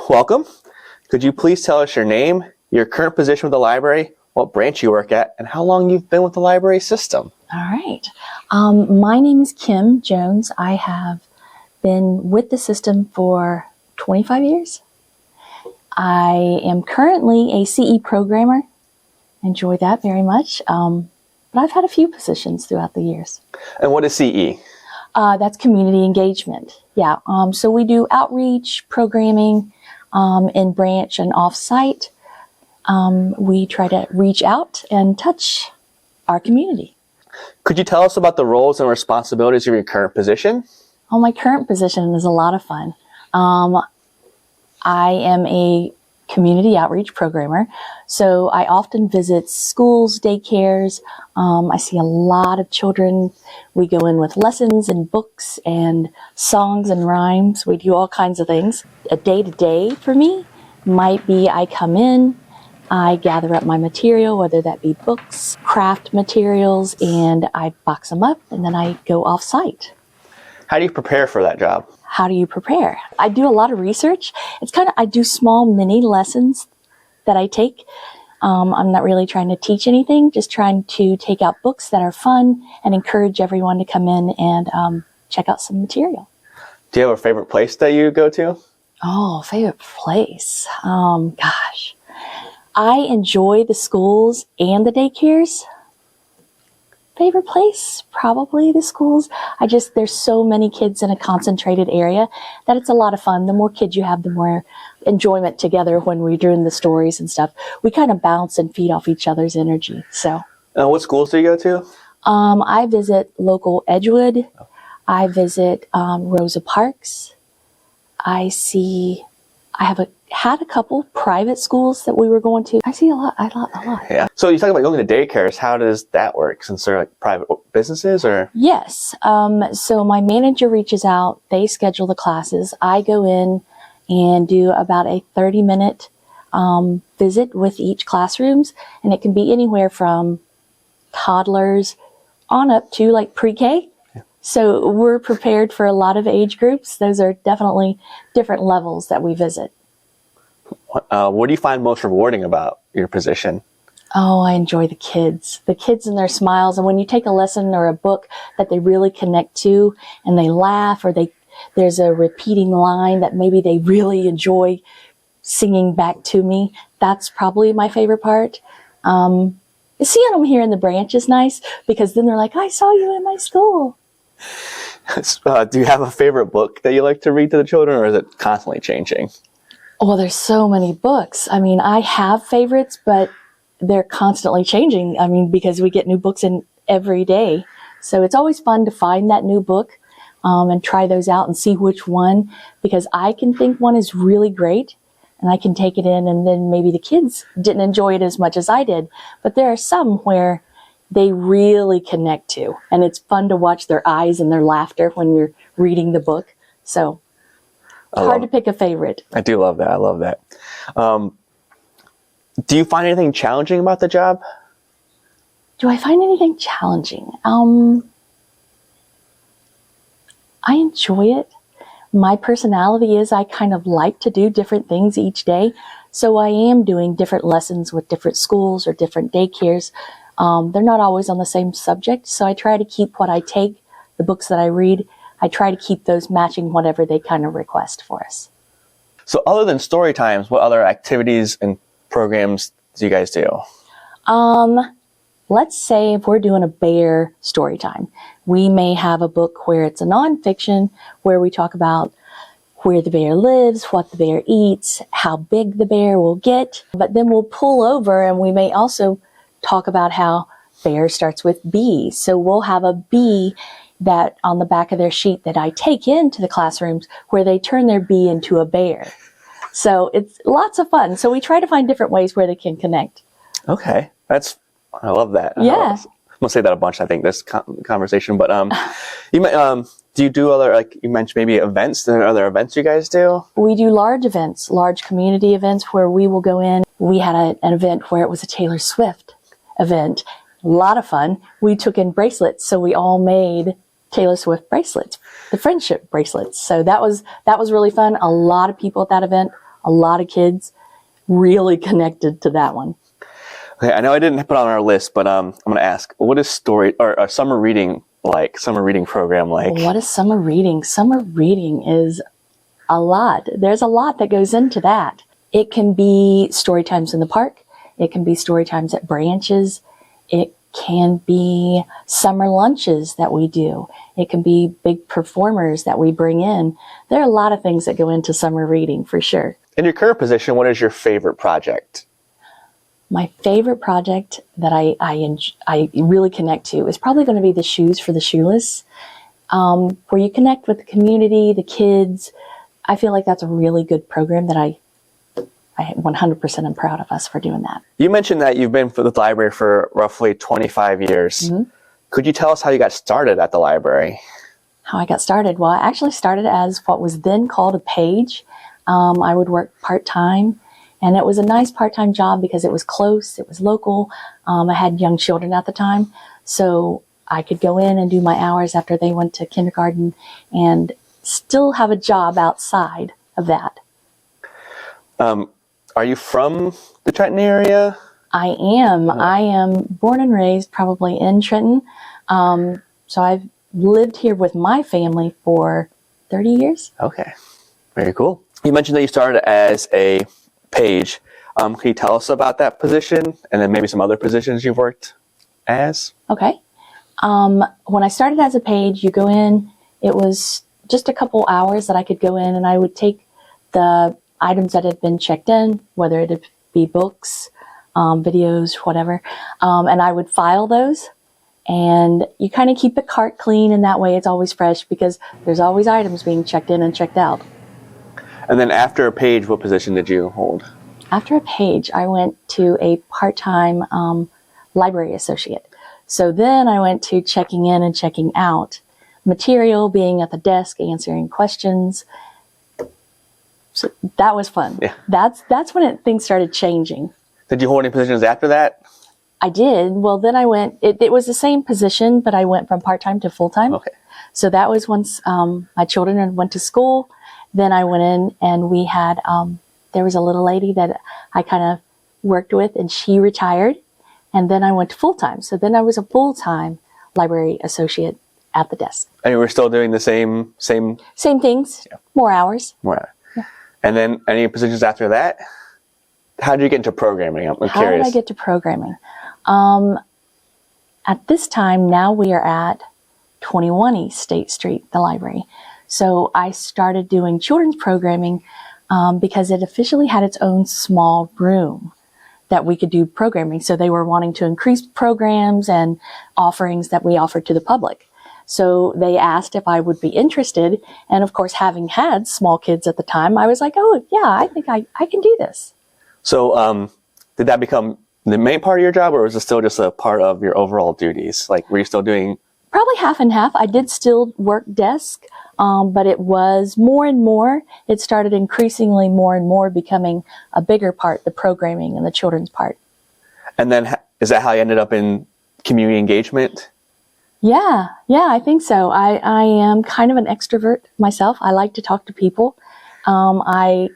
welcome. Could you please tell us your name, your current position with the library, what branch you work at, and how long you've been with the library system? All right. My name is Kim Jones. I have been with the system for 25 years. I am currently a CE programmer. Enjoy that very much. But I've had a few positions throughout the years. And what is CE? That's community engagement. Yeah. So we do outreach, programming, in branch and off-site. We try to reach out and touch our community. Could you tell us about the roles and responsibilities of your current position? Oh, my current position is a lot of fun. I am a community outreach programmer, so I often visit schools, daycares. I see a lot of children. We go in with lessons and books and songs and rhymes. We do all kinds of things. A day-to-day for me might be I come in, I gather up my material, whether that be books, craft materials, and I box them up, and then I go off-site. How do you prepare for that job? How do you prepare? I do a lot of research. I do small mini lessons that I take. I'm not really trying to teach anything, just trying to take out books that are fun and encourage everyone to come in and check out some material. Do you have a favorite place that you go to? Oh, favorite place. Gosh. I enjoy the schools and the daycares. Favorite place? Probably the schools. There's so many kids in a concentrated area that it's a lot of fun. The more kids you have, the more enjoyment together when we're doing the stories and stuff. We kind of bounce and feed off each other's energy. So. What schools do you go to? I visit local Edgewood. I visit Rosa Parks. I had a couple private schools that we were going to. I see a lot. Yeah. So you talk about going to daycares. How does that work? Since they're like private businesses, or? Yes. So my manager reaches out. They schedule the classes. I go in and do about a 30-minute visit with each classrooms, and it can be anywhere from toddlers on up to like pre-K. So we're prepared for a lot of age groups. Those are definitely different levels that we visit. What do you find most rewarding about your position? Oh, I enjoy the kids and their smiles. And when you take a lesson or a book that they really connect to and they laugh, or there's a repeating line that maybe they really enjoy singing back to me, that's probably my favorite part. Seeing them here in the branch is nice because then they're like, I saw you in my school. Do you have a favorite book that you like to read to the children, or is it constantly changing? Oh, there's so many books. I mean, I have favorites, but they're constantly changing. I mean, because we get new books in every day. So it's always fun to find that new book and try those out and see which one, because I can think one is really great and I can take it in, and then maybe the kids didn't enjoy it as much as I did. But there are some where they really connect to, and it's fun to watch their eyes and their laughter when you're reading the book. So hard to pick a favorite. I do love that. I love that. Do you find anything challenging about the job? Do I find anything challenging? I enjoy it. My personality is I kind of like to do different things each day. So I am doing different lessons with different schools or different daycares. They're not always on the same subject. So I try to keep what I take, the books that I read, I try to keep those matching whatever they kind of request for us. So other than story times, what other activities and programs do you guys do? Let's say if we're doing a bear story time, we may have a book where it's a nonfiction, where we talk about where the bear lives, what the bear eats, how big the bear will get. But then we'll pull over and we may also talk about how bear starts with B. So we'll have a B that on the back of their sheet that I take into the classrooms where they turn their B into a bear. So it's lots of fun. So we try to find different ways where they can connect. Okay. I love that. Yeah. I'm going to say that a bunch, I think, this conversation. But do you do other, like you mentioned, maybe events? Are there other events you guys do? We do large events, large community events where we will go in. We had an event where it was a Taylor Swift event. A lot of fun. We took in bracelets, so we all made Taylor Swift bracelets, the friendship bracelets. So that was really fun. A lot of people at that event, a lot of kids really connected to that one. Okay, I know I didn't put it on our list, but I'm going to ask, what is story or a summer reading like? Summer reading program like? What is summer reading? Summer reading is a lot. There's a lot that goes into that. It can be story times in the park. It can be story times at branches. It can be summer lunches that we do. It can be big performers that we bring in. There are a lot of things that go into summer reading for sure. In your current position, what is your favorite project? My favorite project that I really connect to is probably going to be the Shoes for the Shoeless, where you connect with the community, the kids. I feel like that's a really good program that I 100% am proud of us for doing that. You mentioned that you've been for the library for roughly 25 years. Mm-hmm. Could you tell us how you got started at the library? How I got started? Well, I actually started as what was then called a page. I would work part-time, and it was a nice part-time job because it was close, it was local. I had young children at the time, so I could go in and do my hours after they went to kindergarten and still have a job outside of that. Are you from the Trenton area? I am. I am born and raised probably in Trenton. So I've lived here with my family for 30 years. Okay. Very cool. You mentioned that you started as a page. Can you tell us about that position and then maybe some other positions you've worked as? Okay. When I started as a page, you go in, it was just a couple hours that I could go in and I would take the items that had been checked in, whether it be books, videos, whatever, and I would file those. And you kind of keep the cart clean, and that way it's always fresh because there's always items being checked in and checked out. And then after a page, what position did you hold? After a page, I went to a part-time library associate. So then I went to checking in and checking out, material, being at the desk, answering questions. So that was fun. Yeah. That's when things started changing. Did you hold any positions after that? I did. Well, then I went, it was the same position, but I went from part-time to full-time. Okay. So that was once my children went to school. Then I went in and we had, there was a little lady that I kind of worked with and she retired. And then I went to full-time. So then I was a full-time library associate at the desk. And you were still doing the same things, yeah. More hours. More hours. Yeah. And then any positions after that? How did you get into programming? I'm curious. How did I get to programming? At this time, now we are at 21 East State Street, the library. So I started doing children's programming because it officially had its own small room that we could do programming. So they were wanting to increase programs and offerings that we offered to the public. So they asked if I would be interested. And of course, having had small kids at the time, I was like, oh, yeah, I think I can do this. So did that become the main part of your job, or was it still just a part of your overall duties? Like, were you still doing? Probably half and half. I did still work desk, but it was more and more. It started increasingly more and more becoming a bigger part, the programming and the children's part. And then is that how you ended up in community engagement? Yeah, I think so. I am kind of an extrovert myself. I like to talk to people. I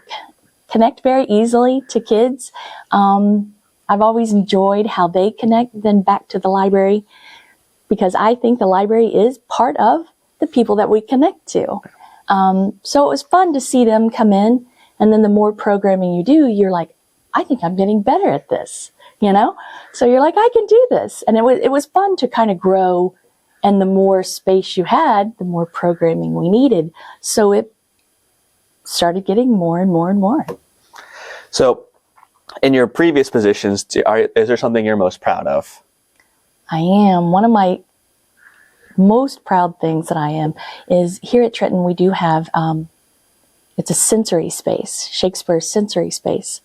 connect very easily to kids. I've always enjoyed how they connect then back to the library because I think the library is part of the people that we connect to. So it was fun to see them come in, and then the more programming you do, you're like, I think I'm getting better at this, you know? So you're like, I can do this. And it was fun to kind of grow, and the more space you had, the more programming we needed. So it started getting more and more and more. So in your previous positions, is there something you're most proud of? I am. One of my most proud things that I am is here at Trenton, we do have, it's a sensory space, Shakespeare's sensory space.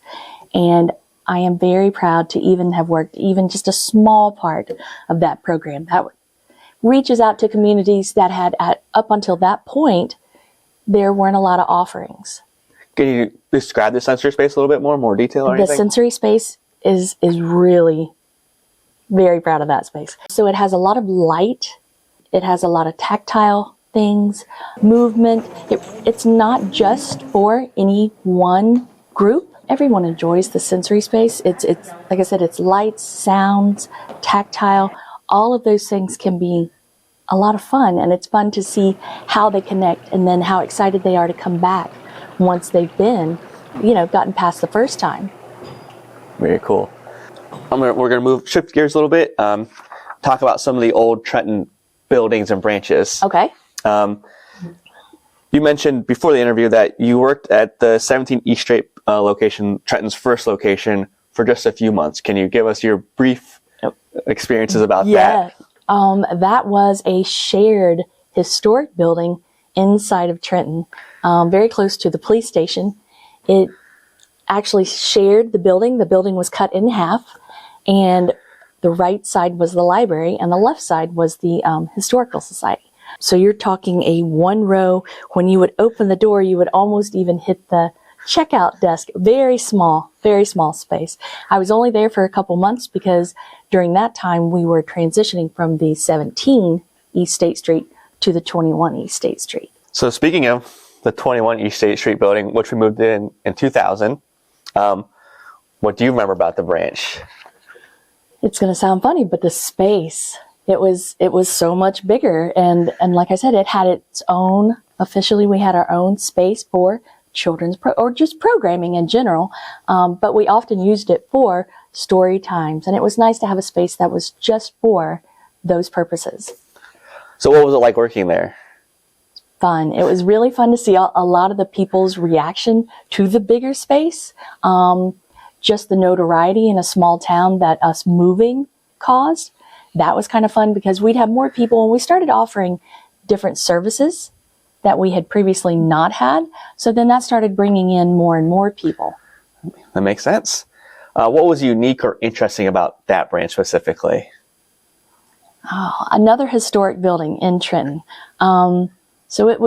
And I am very proud to even have worked even just a small part of that program that reaches out to communities that had, up until that point, there weren't a lot of offerings. Can you describe the sensory space a little bit more detail or anything? The sensory space is really very proud of that space. So it has a lot of light. It has a lot of tactile things, movement. It's not just for any one group. Everyone enjoys the sensory space. It's like I said, it's lights, sounds, tactile. All of those things can be a lot of fun, and it's fun to see how they connect and then how excited they are to come back once they've been, gotten past the first time. Very cool. We're going to shift gears a little bit, talk about some of the old Trenton buildings and branches. Okay. You mentioned before the interview that you worked at the 17 East Street location, Trenton's first location, for just a few months. Can you give us your brief experiences about that? That was a shared historic building inside of Trenton, very close to the police station. It actually shared the building. The building was cut in half, and the right side was the library, and the left side was the Historical Society. So you're talking a one row. When you would open the door, you would almost even hit the checkout desk. Very small space. I was only there for a couple months because during that time we were transitioning from the 17 East State Street to the 21 East State Street. So speaking of the 21 East State Street building, which we moved in 2000, what do you remember about the branch? It's going to sound funny, but the space, it was so much bigger. And like I said, it had its own, officially we had our own space for children's or just programming in general. But we often used it for story times. And it was nice to have a space that was just for those purposes. So what was it like working there? Fun. It was really fun to see a lot of the people's reaction to the bigger space. Just the notoriety in a small town that us moving caused. That was kind of fun because we'd have more people, and we started offering different services that we had previously not had. So then that started bringing in more and more people. That makes sense. What was unique or interesting about that branch specifically? Oh, another historic building in Trenton. So it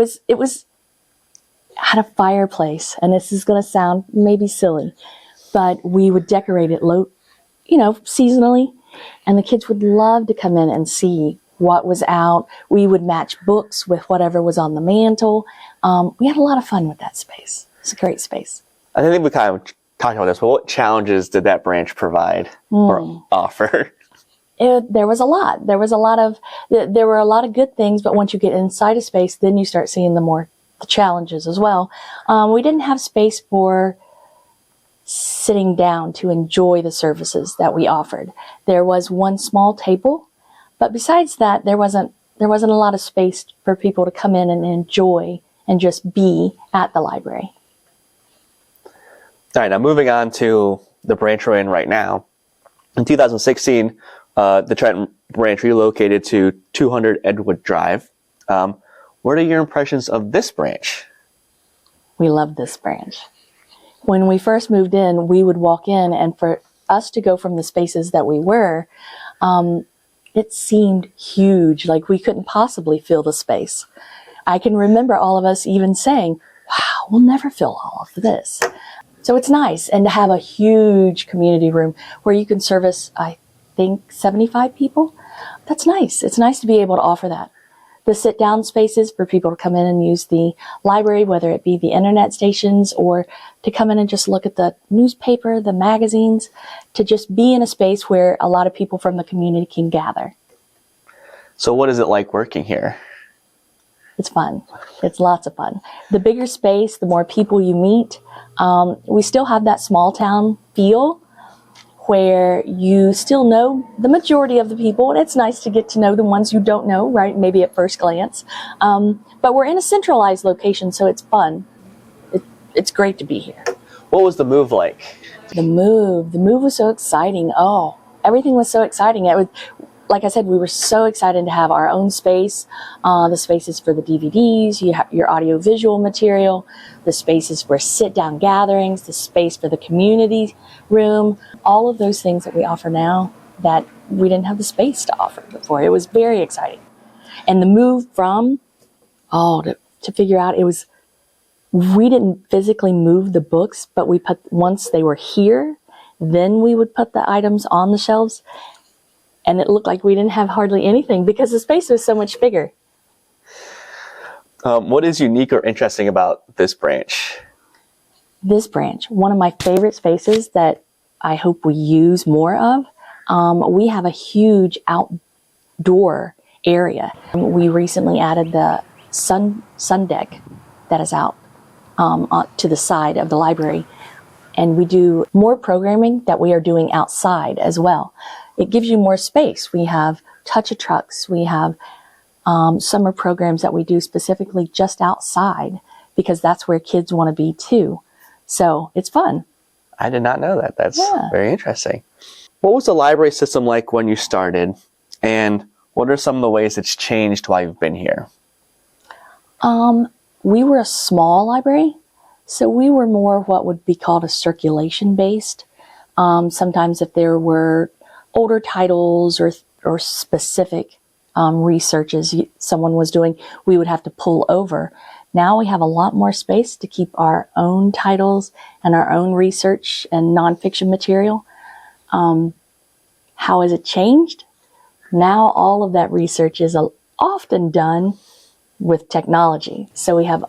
had a fireplace, and this is going to sound maybe silly, but we would decorate it seasonally, and the kids would love to come in and see what was out. We would match books with whatever was on the mantle. We had a lot of fun with that space. It's a great space. I think we kind of talked about this, but what challenges did that branch provide or offer? There was a lot. There were a lot of good things, but once you get inside a space, then you start seeing the challenges as well. We didn't have space for sitting down to enjoy the services that we offered. There was one small table, but besides that, there wasn't a lot of space for people to come in and enjoy and just be at the library. All right, now moving on to the branch we're in right now. In 2016, the Trenton branch relocated to 200 Edgewood Drive. What are your impressions of this branch? We love this branch. When we first moved in, we would walk in, and for us to go from the spaces that we were, it seemed huge, like we couldn't possibly fill the space. I can remember all of us even saying, wow, we'll never fill all of this. So it's nice, and to have a huge community room where you can service, I think, 75 people. That's nice. It's nice to be able to offer that. The sit-down spaces for people to come in and use the library, whether it be the internet stations or to come in and just look at the newspaper, the magazines, to just be in a space where a lot of people from the community can gather. So what is it like working here? It's fun. It's lots of fun. The bigger space, the more people you meet. We still have that small town feel where you still know the majority of the people, and it's nice to get to know the ones you don't know, right? Maybe at first glance. But we're in a centralized location, so it's fun. It's great to be here. What was the move like? The move was so exciting. Oh, everything was so exciting. It was, like I said, we were so excited to have our own space. The spaces for the DVDs, you have your audio-visual material, the spaces for sit-down gatherings, the space for the community room, all of those things that we offer now that we didn't have the space to offer before. It was very exciting. And the move from, to figure out, we didn't physically move the books, but once they were here, then we would put the items on the shelves. And it looked like we didn't have hardly anything because the space was so much bigger. What is unique or interesting about this branch? This branch, one of my favorite spaces that I hope we use more of, we have a huge outdoor area. We recently added the sun deck that is out to the side of the library. And we do more programming that we are doing outside as well. It gives you more space. We have touch-a-trucks. We have summer programs that we do specifically just outside because that's where kids want to be too. So it's fun. I did not know that. That's very interesting. What was the library system like when you started? And what are some of the ways it's changed while you've been here? We were a small library, so we were more what would be called a circulation based. Sometimes if there were older titles or specific researches someone was doing, we would have to pull over. Now we have a lot more space to keep our own titles and our own research and nonfiction material. How has it changed? Now all of that research is often done with technology. So we have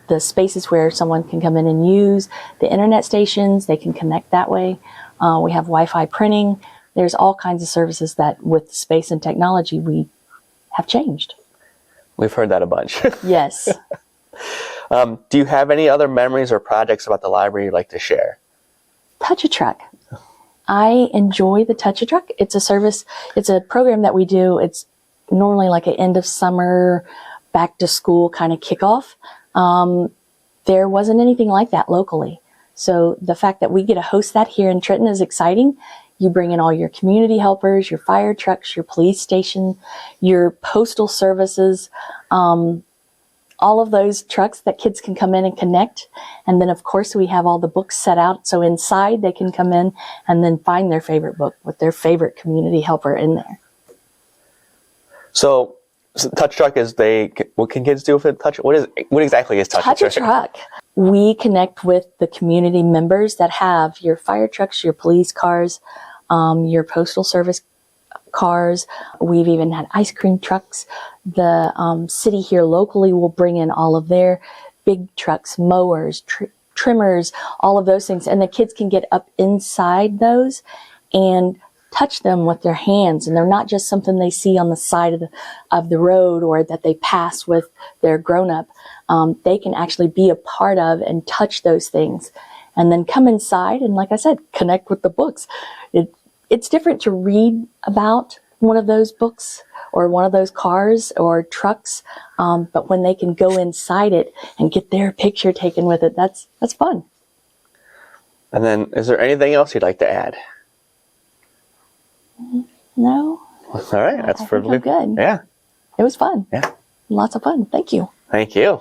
the spaces where someone can come in and use the internet stations. They can connect that way. We have Wi-Fi printing. There's all kinds of services that with space and technology we have changed. We've heard that a bunch. Yes. Do you have any other memories or projects about the library you'd like to share? Touch-a-Truck. I enjoy the Touch-a-Truck. It's a service, it's a program that we do. It's normally like an end of summer, back to school kind of kickoff. There wasn't anything like that locally. So the fact that we get to host that here in Trenton is exciting. You bring in all your community helpers, your fire trucks, your police station, your postal services, all of those trucks that kids can come in and connect. And then, of course, we have all the books set out. So inside they can come in and then find their favorite book with their favorite community helper in there. So Touch Truck is what can kids do with it? What exactly is Touch Truck? Touch-a-Truck. We connect with the community members that have your fire trucks, your police cars, your postal service cars. We've even had ice cream trucks. The city here locally will bring in all of their big trucks, mowers, trimmers, all of those things. And the kids can get up inside those and touch them with their hands. And they're not just something they see on the side of the road or that they pass with their grown-up. They can actually be a part of and touch those things. And then come inside and, like I said, connect with the books. It's different to read about one of those books or one of those cars or trucks, but when they can go inside it and get their picture taken with it, that's fun. And then, is there anything else you'd like to add? No. All right, that's perfectly good. Yeah. It was fun. Yeah. Lots of fun. Thank you. Thank you.